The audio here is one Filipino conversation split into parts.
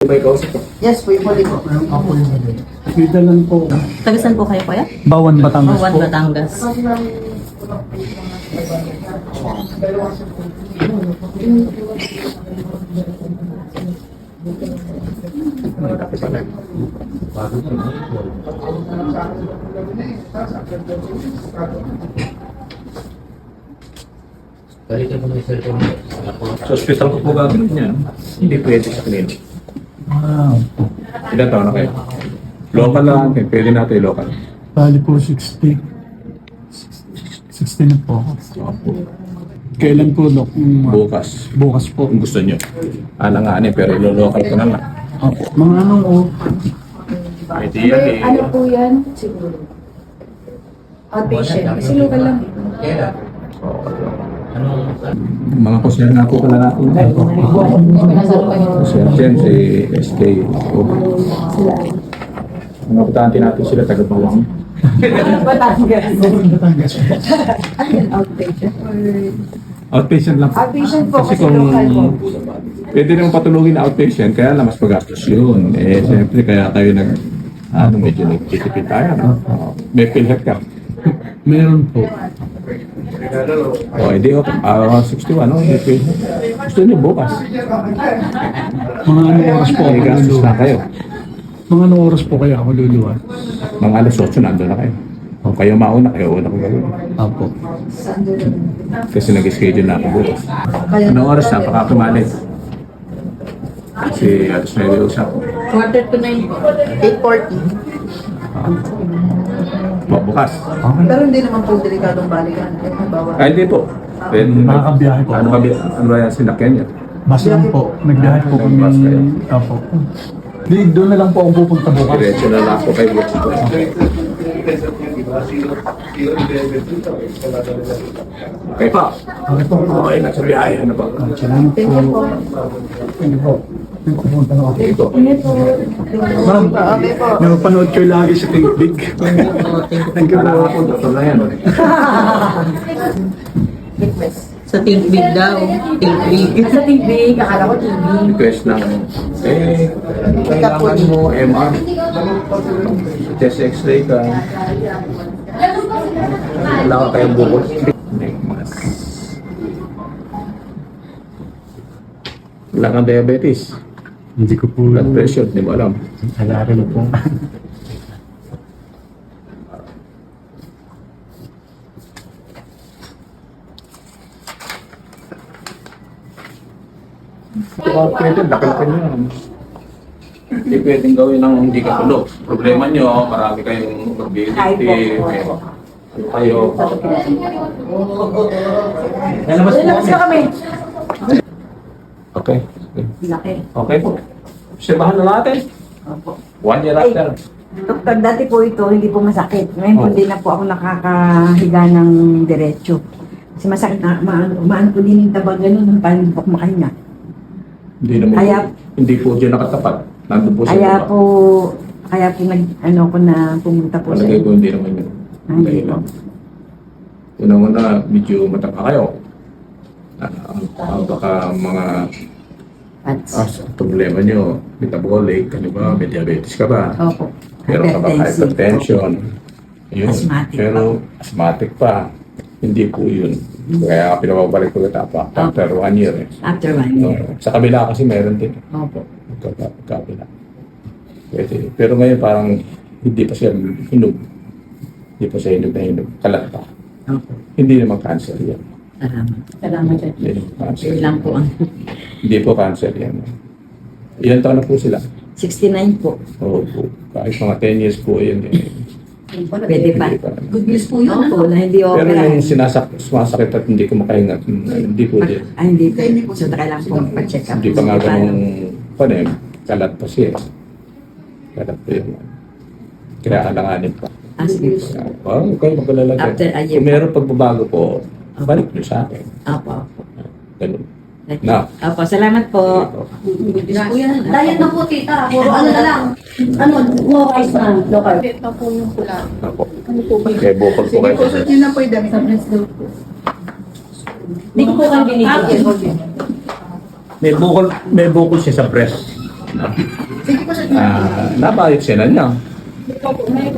May kausap ko. Yes po, yung huli po. Ako yung huli. Kita lang po. Tagasan po kayo, kuya? Bawan, Batangas Bawan, po. Batangas. Sa hospital ko po gagawin niya. Hindi pwede sa clinic. Wow. Ilan taon na kayo? Local lang. Pwede natin local. Bali po 60. 60 na po ako. Opo. Kailan po, Dok? Bukas. Bukas po. Kung gusto nyo. Alanganin pero ilo-local ko na nga. Opo. Mga anong o? Ideal eh. Ano po yan? Siguro. Outpatient. Kasi local lang. Mga kusyan nga po pala natin. Kusyan dyan si SK. Mga putante natin sila taga-bawang. Batangas. Batangas po. Outpatient. Outpatient lang po. Outpatient po Kasi kasi kung local po. pwede naman patulogin na outpatient, kaya lang mas magastos yun. Eh, siyempre, kaya tayo medyo nagtitipid tayo. No? May PhilHealth ka. Meron po. O, hindi okay. 61, no? May PhilHealth. Gusto niyo bukas. Mga anong oras po ako May gastos luluwas? na kayo. Mga anong oras po kaya ako luluwas? Mga alas 8, nandun na kayo. O, kayo mauna, kayo una kung gagawin. Opo. Kasi nag-schedule na ako bukas. Anong oras na? Pakakumalit. Si alas 9 usap. Quarter to 9 po. 8:40. Bukas. Okay. Pero hindi naman po delikadong balikan. Halimbawa, Ay, hindi po. Pwede. Nakakabiyahe po. Ano ba yan? Sinakyan niya? Bus lang po. Nagbiyahe po kami. Bus kayo? Opo. Di, doon na lang po ako pupunta bukas. Diretso na lang po kayo bukas. Okay pa. Okay po. Okay, nasa biyahe. Ano ba? Salamat po. Thank you po. Pupunta na ako. Okay po. Ma'am, okay po. napapanood ko lagi sa Think Big. Thank you Wala po. nga po. Doktor na yan. Sa Think Big daw. Think Big. Sa TV, kakala ko TV. Request ng kailangan mo MR. Chest x-ray ka. Wala ka kayong bukol. Wala kang diabetes. Hindi ko po. Blood pressure, di mo alam. Wala rin po. Pwede, laki-laki nyo yan. Hindi pwedeng gawin ng hindi ka tulog. Problema nyo, marami kayong mobility, may ano kayo. Lalabas na kami. Okay. Laki. Okay po. Obserbahan na natin. 1 year after. Doktor, dati po ito, hindi po masakit. Ngayon po, Oh. hindi na po ako nakakahiga ng diretso. Kasi masakit na, umaan po din yung tabang ganun, parang hindi po ako makahinga. Hindi naman Kaya- hindi po dyan nakatapat. Nandun po sa Kaya baba. po, ano ko na pumunta po sa Palagay ko hindi naman yun. Hindi Dahil po. lang. Una-una, medyo matapa kayo. Baka mga Pats. problema nyo, metabolic, ano ba, may diabetes ka ba? Opo. Pero ka ba hypertension? Yun. Asthmatic Pero asthmatic pa. Hindi po yun. Kaya pinapabalik ko ito after 1 year. Eh. After 1 No, year. sa kabila kasi meron din. Opo. Kabila. Pwede. Pero ngayon parang hindi pa siya hinog. Hindi pa siya hinog na hinog. Kalat pa. Opo. Hindi naman cancer yan. Salamat. Salamat, sir. Hindi naman cancer. Yun lang po ang Hindi po cancer yan. Ilan taon na po sila? 69 po. Oo po. Kahit mga 10 years po yan. Eh. Pwede pa. Hindi pa. Good news po yun. Opo, na hindi Pero opera. yung sumasakit at hindi ko makahinga, hindi po din. Hindi po. So, kailangan po pa-check up. Hindi pa nga ganun, kalat pa siya. Kalat pa yun. Kaya alanganin pa. Sige po. Huwag kayo magkalala dyan. After a year. Kung meron pagbabago po, balik nyo sa akin. Opo, opo. Ganun. Na. Opo, salamat po. Diet na po, tita. Puro ano na lang. Ano, no rice na. No carb. na po yung pula. Ako. Kaya bukol po kayo. Kusot nyo na po yung dami sa breast daw po. Hindi ko po kayo binigyan. May bukol siya sa breast. No? Nabiopsy na niya.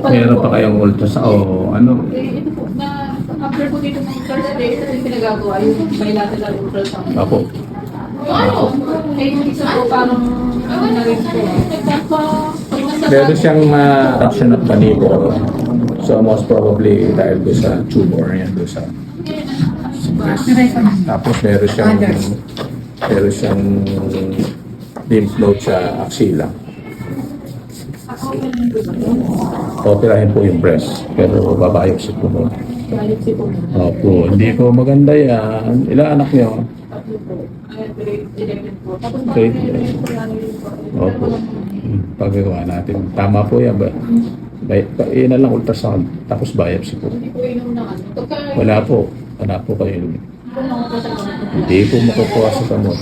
Meron pa kayong ultrasound o ano? Ito po, na after po dito ng Thursday, ito yung pinagagawa, yung bilateral ultrasound. Opo. Yung isa po parang ano na rin po. Meron siyang traction of manipple. So most probably dahil doon sa tumor yan doon sa breast. Tapos meron siyang lymph node sa axilla. Operahin po yung breast, pero babayopsy po mo. Opo, hindi po maganda yan. Ilang anak niyo? Grade 11. Opo. Paggawa natin. Tama po yan ba? Iyan na lang ultrasound, tapos biopsy po. Wala po kayo. Hindi po makukuha sa kamot.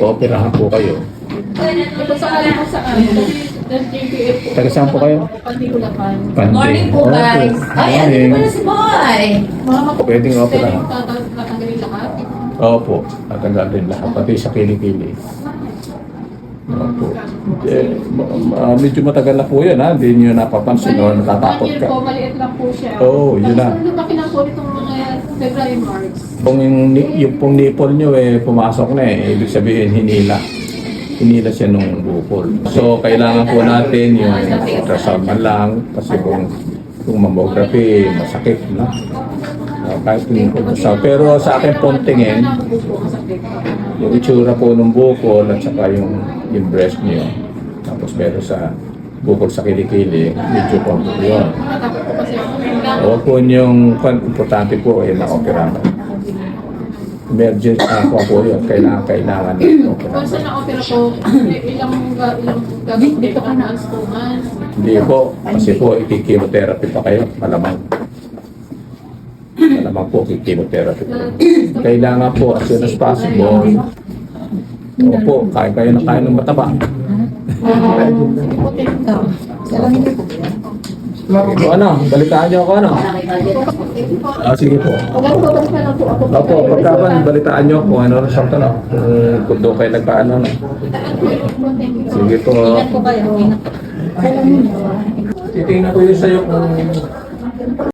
Operahan po kayo. Ito sa alam ko saan, JPF po. Taga saan po kayo? Pantibulacan. Pandi. Morning po, guys. Ay, ano Morning. pa na si Boy? Pwedeng operahan. Tatanggalin lahat. Opo, tatanggalin lahat, pati sa kilikili. Opo. Medyo matagal na po yan, ha? Hindi nyo napapansin o natatakot 1 year ka. po, maliit lang po siya. Oo, yun na. Tapos lumaki lang po itong mga February, March. Kung yung pong nipple nyo pumasok na ibig sabihin hinila siya nung bukol. So, kailangan po natin yung ultrasound man lang kasi kung mammography, masakit, no? Kahit yung ultrasound. Pero sa akin pong tingin, yung itsura po ng bukol at saka yung breast niyo. Tapos meron sa bukol sa kilikili, medyo po yun. Natakot po kasi ako. Huwag po yung importante po na-operahan. Emergency ako po yun. Kailangan Once na na-opera po, ilang gagawin dito ka na 2 months. Hindi po. Kasi po, ikikimotherapy pa kayo. Malamang po, ikikimotherapy pa. Kailangan po, as soon as possible, opo, kain kayo ng kain ng mataba. O ano, balitaan niyo ako ano? Sige po. Opo, pagkaban, balitaan niyo kung ano result ano. Kung doon kayo nagpaano no. Sige po. Ingat po kayo. Titingnan ko yun sa'yo kung